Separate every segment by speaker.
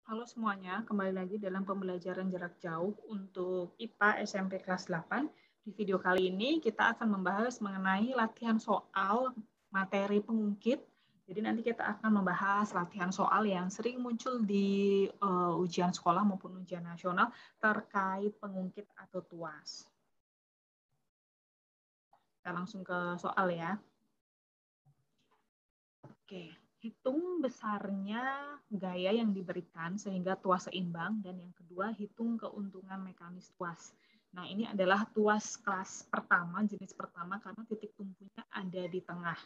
Speaker 1: Halo semuanya, kembali lagi dalam pembelajaran jarak jauh untuk IPA SMP kelas 8. Di video kali ini kita akan membahas mengenai latihan soal materi pengungkit. Jadi nanti kita akan membahas latihan soal yang sering muncul di ujian sekolah maupun ujian nasional terkait pengungkit atau tuas. Kita langsung ke soal ya. Oke, hitung besarnya gaya yang diberikan sehingga tuas seimbang, dan yang kedua hitung keuntungan mekanis tuas. Nah, ini adalah tuas kelas pertama, jenis pertama karena titik tumpunya ada di tengah.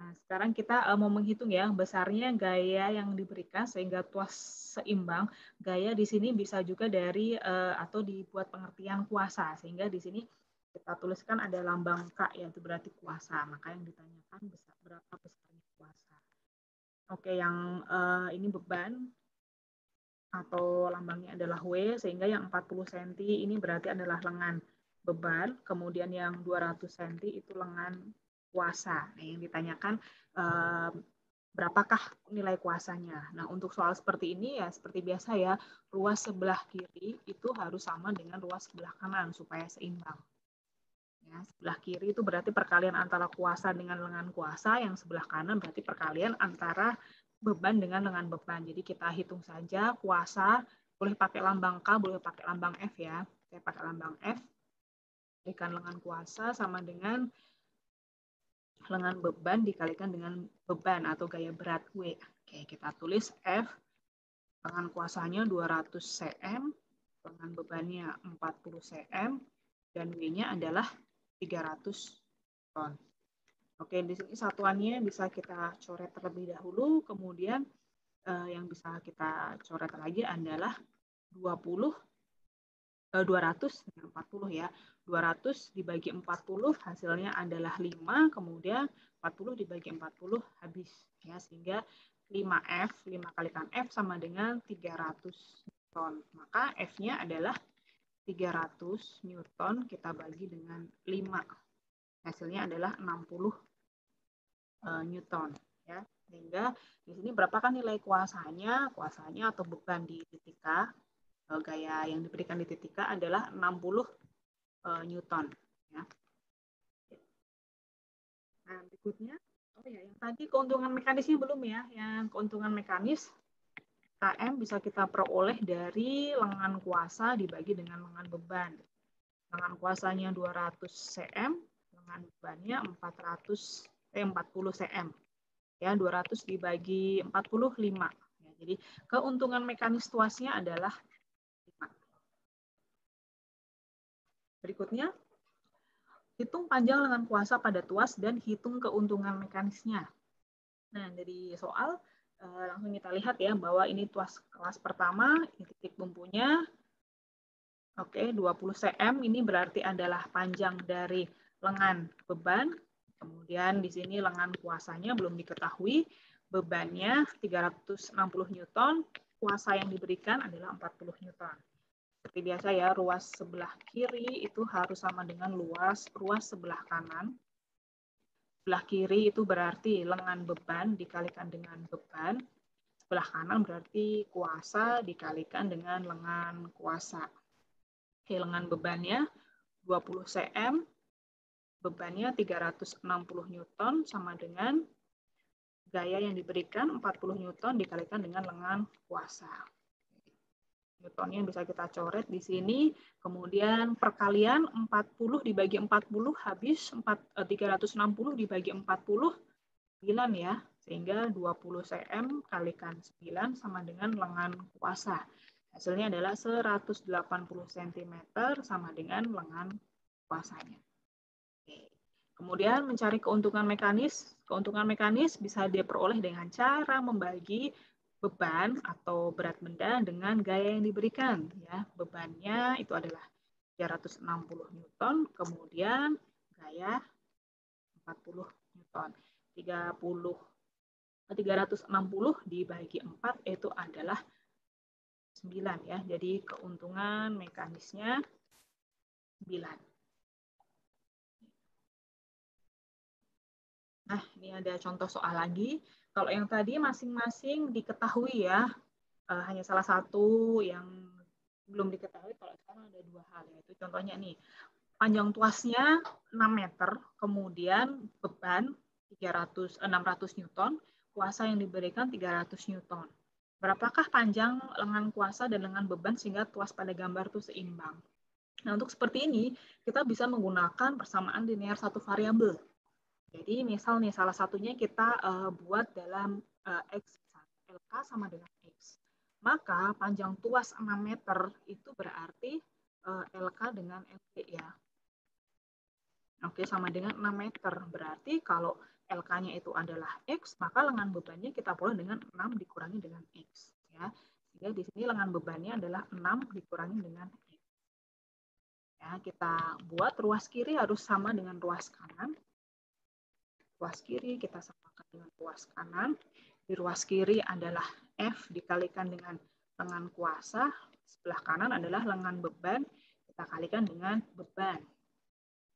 Speaker 1: Nah, sekarang kita mau menghitung ya besarnya gaya yang diberikan sehingga tuas seimbang. Gaya di sini bisa juga dari atau dibuat pengertian kuasa, sehingga di sini kita tuliskan ada lambang K, yaitu berarti kuasa. Maka yang ditanyakan berapa besarnya kuasa. Oke, yang ini beban atau lambangnya adalah W, sehingga yang 40 cm ini berarti adalah lengan beban, kemudian yang 200 cm itu lengan kuasa. Nah, yang ditanyakan berapakah nilai kuasanya. Nah, untuk soal seperti ini ya seperti biasa ya, ruas sebelah kiri itu harus sama dengan ruas sebelah kanan supaya seimbang. Ya, sebelah kiri itu berarti perkalian antara kuasa dengan lengan kuasa, yang sebelah kanan berarti perkalian antara beban dengan lengan beban. Jadi kita hitung saja kuasa, boleh pakai lambang K, boleh pakai lambang F ya. Saya pakai lambang F, dikalikan lengan kuasa sama dengan lengan beban dikalikan dengan beban atau gaya berat W. Oke, kita tulis F, lengan kuasanya 200 cm, lengan bebannya 40 cm, dan W-nya adalah 300 ton. Oke, di sini satuannya bisa kita coret terlebih dahulu, kemudian yang bisa kita coret lagi adalah 200 ya. 200 dibagi 40 hasilnya adalah 5, kemudian 40 dibagi 40 habis ya, sehingga 5F, 5 kalikan F sama dengan 300 Newton. Maka F-nya adalah 300 Newton kita bagi dengan 5. Hasilnya adalah 60 Newton ya. Sehingga di sini berapakah nilai kuasanya? Kuasanya atau beban di titik K, gaya yang diberikan di titik K adalah 60 Newton ya. Nah, berikutnya yang tadi keuntungan mekanisnya belum ya. Yang keuntungan mekanis KM bisa kita peroleh dari lengan kuasa dibagi dengan lengan beban. Lengan kuasanya 200 cm, lengan bebannya 40 cm. Ya, 200 dibagi 45. Ya, jadi keuntungan mekanis tuasnya adalah 5. Berikutnya, hitung panjang lengan kuasa pada tuas dan hitung keuntungan mekanisnya. Nah, dari soal langsung kita lihat ya bahwa ini tuas kelas pertama, ini titik tumpunya. Oke, 20 cm ini berarti adalah panjang dari lengan beban. Kemudian di sini lengan kuasanya belum diketahui, bebannya 360 Newton, kuasa yang diberikan adalah 40 Newton. Seperti biasa ya, ruas sebelah kiri itu harus sama dengan ruas sebelah kanan. Sebelah kiri itu berarti lengan beban dikalikan dengan beban. Sebelah kanan berarti kuasa dikalikan dengan lengan kuasa. Oke, lengan bebannya 20 cm, bebannya 360 Newton sama dengan gaya yang diberikan 40 Newton dikalikan dengan lengan kuasa. Newtonnya bisa kita coret di sini, kemudian perkalian 40 dibagi 40 habis 360 dibagi 40 9 ya, sehingga 20 cm kalikan 9 sama dengan lengan kuasa. Hasilnya adalah 180 cm sama dengan lengan kuasanya. Kemudian mencari keuntungan mekanis. Keuntungan mekanis bisa diperoleh dengan cara membagi beban atau berat benda dengan gaya yang diberikan. Ya, bebannya itu adalah 360 Newton, kemudian gaya 40 Newton. 360 dibagi 4 itu adalah 9 ya. Jadi keuntungan mekanisnya 9. Nah, ini ada contoh soal lagi. Kalau yang tadi masing-masing diketahui ya, hanya salah satu yang belum diketahui kalau sekarang ada dua hal, yaitu contohnya nih, panjang tuasnya 6 meter, kemudian beban 600 Newton, kuasa yang diberikan 300 Newton. Berapakah panjang lengan kuasa dan lengan beban sehingga tuas pada gambar itu seimbang? Nah, untuk seperti ini, kita bisa menggunakan persamaan linear satu variabel. Jadi, misal nih, salah satunya kita buat dalam X, LK sama dengan X. Maka panjang tuas 6 meter itu berarti LK dengan LB ya. Oke, sama dengan 6 meter. Berarti kalau LK-nya itu adalah X, maka lengan bebannya kita peroleh dengan 6 dikurangi dengan X. Ya. Sehingga di sini lengan bebannya adalah 6 dikurangi dengan X. Ya, kita buat ruas kiri harus sama dengan ruas kanan. Ruas kiri kita samakan dengan ruas kanan. Di ruas kiri adalah F dikalikan dengan lengan kuasa. Sebelah kanan adalah lengan beban. Kita kalikan dengan beban.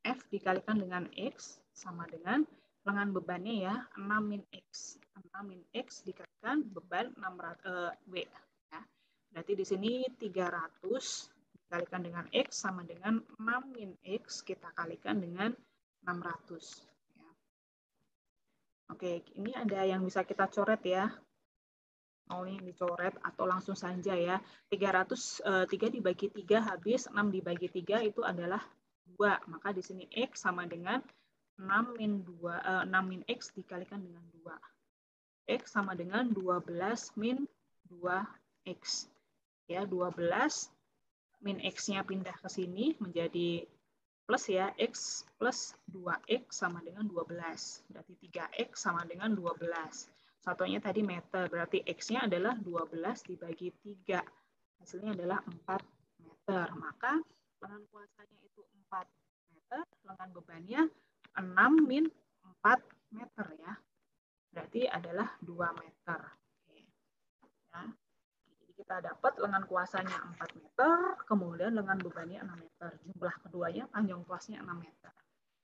Speaker 1: F dikalikan dengan X sama dengan lengan bebannya ya 6 min X. 6 min X dikalikan beban 600 W. Ya. Berarti di sini 300 dikalikan dengan X sama dengan 6 min X kita kalikan dengan 600. Ya. Oke, ini ada yang bisa kita coret ya. Mau nih dicoret atau langsung saja ya. 303 dibagi 3 habis, 6 dibagi 3 itu adalah 2. Maka di sini X sama dengan 6 min 2, 6 min X dikalikan dengan 2. X sama dengan 12 min 2X. Ya, 12 min X-nya pindah ke sini menjadi plus ya, X plus 2X sama dengan 12. Berarti 3X sama dengan 12. Satunya tadi meter, berarti X-nya adalah 12 dibagi 3. Hasilnya adalah 4 meter. Maka lengan kuasanya itu 4 meter, lengan bebannya 6 min 4 meter ya. Berarti adalah 2 meter. Oke. Ya. Kita dapat lengan kuasanya 4 meter, kemudian lengan bebannya 6 meter. Jumlah keduanya panjang tuasnya 6 meter.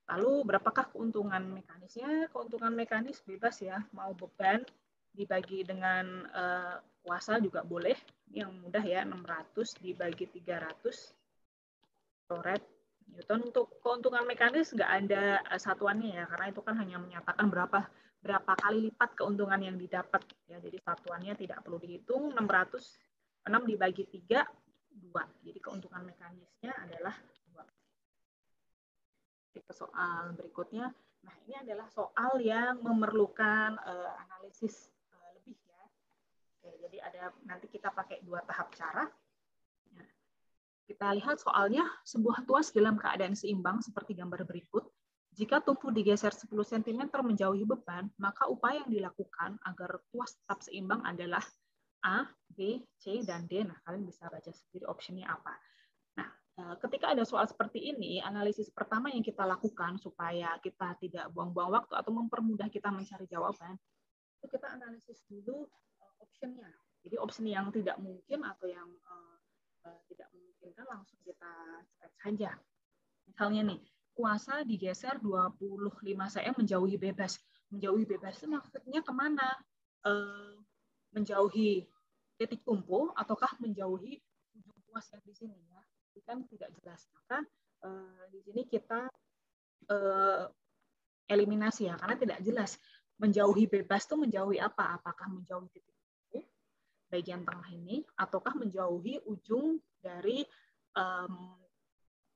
Speaker 1: Lalu berapakah keuntungan mekanisnya? Keuntungan mekanis bebas ya, mau beban dibagi dengan kuasa juga boleh. Yang mudah ya, 600 dibagi 300 toret Newton. Untuk keuntungan mekanis nggak ada satuannya ya, karena itu kan hanya menyatakan berapa kali lipat keuntungan yang didapat. Ya, jadi satuannya tidak perlu dihitung. 6 dibagi 3, 2. Jadi keuntungan mekanisnya adalah 2. Ke soal berikutnya. Nah, ini adalah soal yang memerlukan analisis lebih ya. Oke, jadi nanti kita pakai 2 tahap cara. Nah, kita lihat soalnya, sebuah tuas dalam keadaan seimbang seperti gambar berikut. Jika tumpu digeser 10 cm menjauhi beban, maka upaya yang dilakukan agar tuas tetap seimbang adalah A, B, C, dan D. Nah, kalian bisa baca sendiri optionnya apa. Nah, ketika ada soal seperti ini, analisis pertama yang kita lakukan supaya kita tidak buang-buang waktu atau mempermudah kita mencari jawaban, itu kita analisis dulu optionnya. Jadi option yang tidak mungkin atau yang tidak memungkinkan langsung kita cek saja. Misalnya nih, kuasa digeser 25 cm menjauhi bebas. Menjauhi bebas itu maksudnya kemana? Menjauhi titik tumpu ataukah menjauhi ujung tuas yang di sini ya, itu kan tidak jelas. Maka di sini kita eliminasi ya, karena tidak jelas menjauhi bebas itu menjauhi apa? Apakah menjauhi titik tumpu bagian tengah ini ataukah menjauhi ujung dari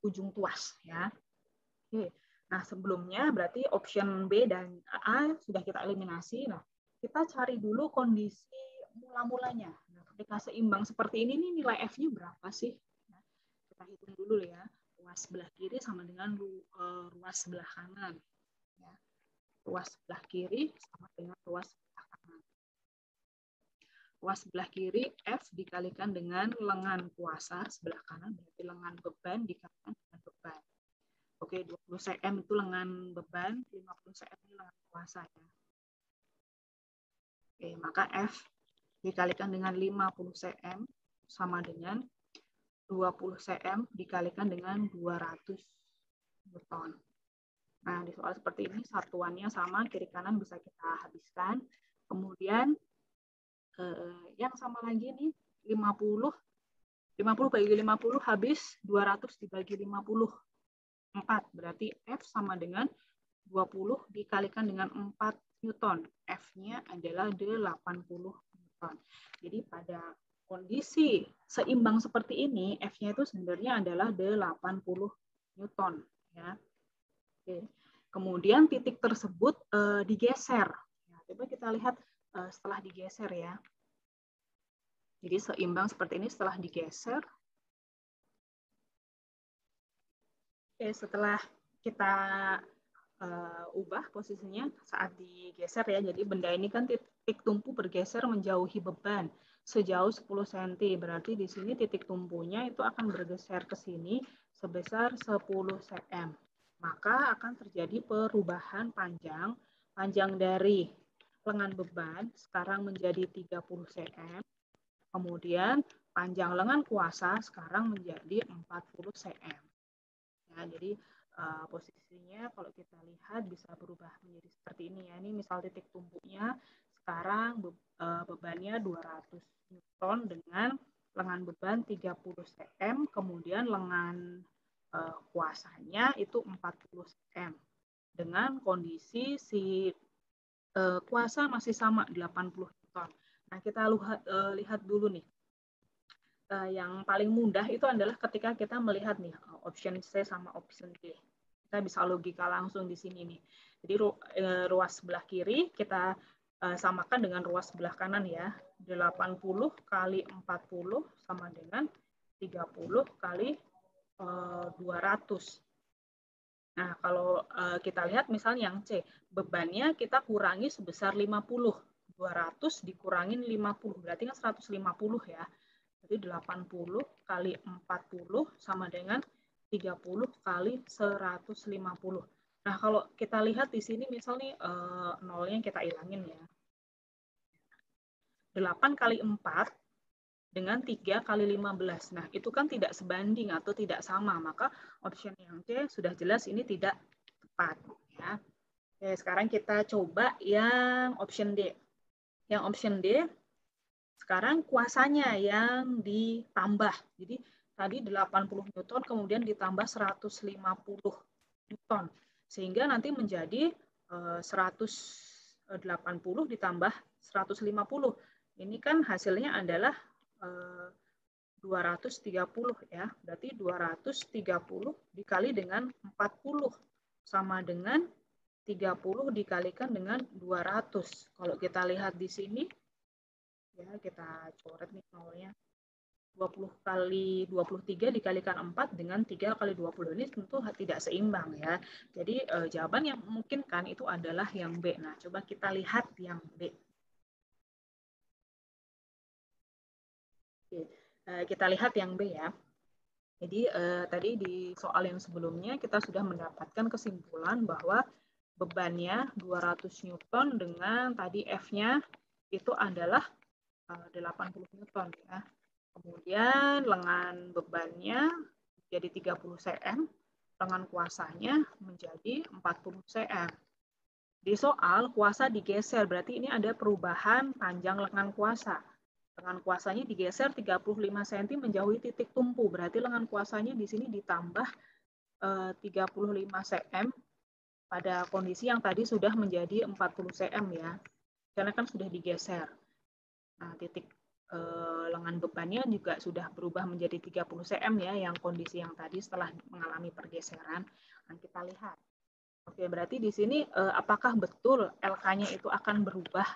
Speaker 1: ujung tuas ya. Oke. Nah, sebelumnya berarti option B dan A sudah kita eliminasi. Nah, kita cari dulu kondisi mula-mulanya. Nah, ketika seimbang seperti ini, nih, nilai F-nya berapa sih? Nah, kita hitung dulu ya. Ruas sebelah kiri sama dengan ruas sebelah kanan. Ya. Ruas sebelah kiri sama dengan ruas sebelah kanan. Ruas sebelah kiri, F dikalikan dengan lengan kuasa sebelah kanan, berarti lengan beban dikalikan dengan beban. Oke, 20 cm itu lengan beban, 50 cm itu lengan kuasa ya. Oke, maka F dikalikan dengan 50 cm sama dengan 20 cm dikalikan dengan 200 Newton. Nah, di soal seperti ini satuannya sama, kiri kanan bisa kita habiskan. Kemudian Yang sama lagi nih, 50 bagi 50 habis 200 dibagi 54. Berarti F sama dengan 20 dikalikan dengan 4 Newton. F-nya adalah 80 Newton. Jadi pada kondisi seimbang seperti ini, F-nya itu sebenarnya adalah 80 Newton. Ya. Oke. Kemudian titik tersebut digeser. Nah, coba kita lihat setelah digeser ya. Jadi seimbang seperti ini setelah digeser. Oke, setelah kita ubah posisinya saat digeser ya. Jadi benda ini kan titik tumpu bergeser menjauhi beban sejauh 10 cm. Berarti di sini titik tumpunya itu akan bergeser ke sini sebesar 10 cm. Maka akan terjadi perubahan panjang dari lengan beban sekarang menjadi 30 cm. Kemudian panjang lengan kuasa sekarang menjadi 40 cm. Ya, jadi posisinya kalau kita lihat bisa berubah menjadi seperti ini ya. Ini misal titik tumpunya sekarang bebannya 200 Newton dengan lengan beban 30 cm, kemudian lengan kuasanya itu 40 cm. Dengan kondisi si kuasa masih sama 80 Newton. Nah, kita lihat dulu nih. Yang paling mudah itu adalah ketika kita melihat nih option C sama option D. Kita bisa logika langsung di sini nih. Jadi ruas sebelah kiri kita samakan dengan ruas sebelah kanan ya. 80 kali 40 sama dengan 30 kali 200. Nah, kalau kita lihat misalnya yang C, bebannya kita kurangi sebesar 50. 200 dikurangin 50, berarti kan 150 ya. Jadi 80 kali 40 sama dengan 30 kali 150. Nah, kalau kita lihat di sini misalnya nolnya kita ilangin ya. 8 kali 4 dengan 3 kali 15. Nah, itu kan tidak sebanding atau tidak sama. Maka option yang C sudah jelas ini tidak tepat. Ya. Oke, sekarang kita coba yang option D. Yang option D, sekarang kuasanya yang ditambah. Jadi tadi 80 Newton kemudian ditambah 150 Newton. Sehingga nanti menjadi 180 ditambah 150. Ini kan hasilnya adalah 230 ya. Berarti 230 dikali dengan 40 sama dengan 30 dikalikan dengan 200. Kalau kita lihat di sini ya, kita coret nih nolnya. 20 kali 23 dikalikan 4 dengan 3 kali 20. Ini tentu tidak seimbang ya. Jadi jawaban yang memungkinkan itu adalah yang B. Nah, coba kita lihat yang B. Oke, kita lihat yang B ya. Jadi tadi di soal yang sebelumnya kita sudah mendapatkan kesimpulan bahwa bebannya 200 Newton dengan tadi F-nya itu adalah 80 Newton ya. Kemudian lengan bebannya jadi 30 cm, lengan kuasanya menjadi 40 cm. Di soal kuasa digeser, berarti ini ada perubahan panjang lengan kuasa. Lengan kuasanya digeser 35 cm menjauhi titik tumpu, berarti lengan kuasanya di sini ditambah 35 cm pada kondisi yang tadi sudah menjadi 40 cm ya. Karena kan sudah digeser. Nah, titik lengan bebannya juga sudah berubah menjadi 30 cm ya, yang kondisi yang tadi setelah mengalami pergeseran. Dan kita lihat. Oke, berarti di sini apakah betul LK-nya itu akan berubah,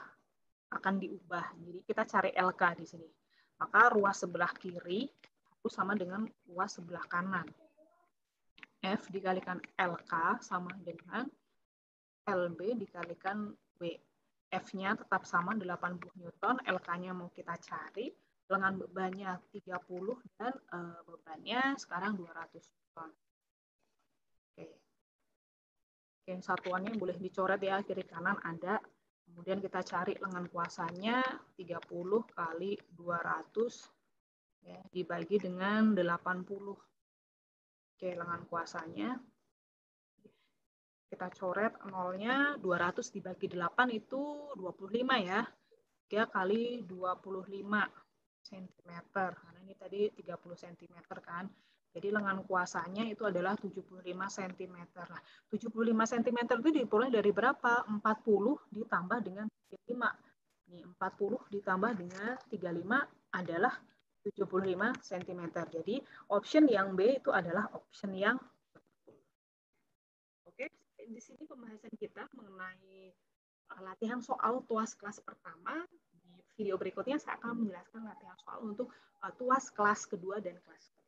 Speaker 1: akan diubah. Jadi kita cari LK di sini. Maka ruas sebelah kiri itu sama dengan ruas sebelah kanan. F dikalikan LK sama dengan LB dikalikan W. F-nya tetap sama 80 Newton, LK-nya mau kita cari, lengan bebannya 30 dan bebannya sekarang 200 Newton. Oke. Oke, satuannya boleh dicoret ya, kiri kanan ada. Kemudian kita cari lengan kuasanya 30 kali 200 ya, dibagi dengan 80. Oke, lengan kuasanya kita coret nolnya, 200 dibagi 8 itu 25 ya.
Speaker 2: 3 kali 25 cm. Karena ini tadi 30 cm kan. Jadi lengan kuasanya itu adalah 75 cm. Nah, 75 cm itu diperoleh dari berapa? 40 ditambah dengan 35. Ini 40 ditambah dengan 35 adalah 75 cm. Jadi option yang B itu adalah option yang betul. Oke, di sini pembahasan kita mengenai latihan soal tuas kelas pertama. Di video berikutnya saya akan menjelaskan latihan soal untuk tuas kelas kedua dan kelas ketiga.